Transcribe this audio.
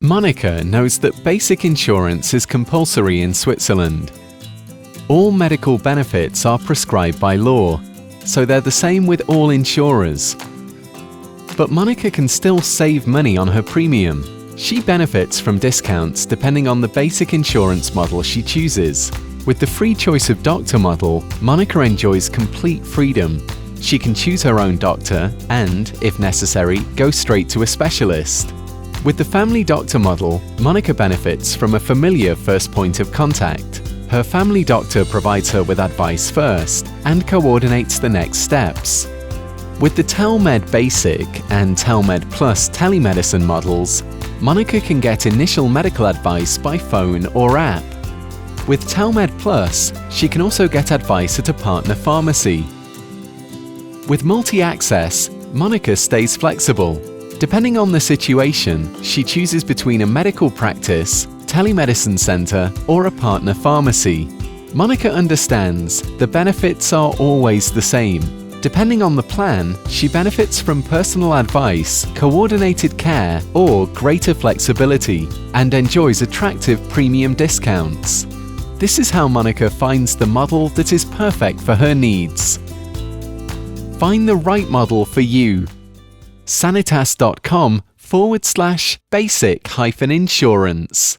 Monika knows that basic insurance is compulsory in Switzerland. All medical benefits are prescribed by law, so they're the same with all insurers. But Monika can still save money on her premium. She benefits from discounts depending on the basic insurance model she chooses. With the free choice of doctor model, Monika enjoys complete freedom. She can choose her own doctor and, if necessary, go straight to a specialist. With the family doctor model, Monika benefits from a familiar first point of contact. Her family doctor provides her with advice first and coordinates the next steps. With the TelMed Basic and TelMed Plus telemedicine models, Monika can get initial medical advice by phone or app. With TelMed Plus, she can also get advice at a partner pharmacy. With MultiAccess, Monika stays flexible. Depending on the situation, she chooses between a medical practice, telemedicine center, or a partner pharmacy. Monika understands the benefits are always the same. Depending on the plan, she benefits from personal advice, coordinated care, or greater flexibility, and enjoys attractive premium discounts. This is how Monika finds the model that is perfect for her needs. Find the right model for you. Sanitas.com/basic-insurance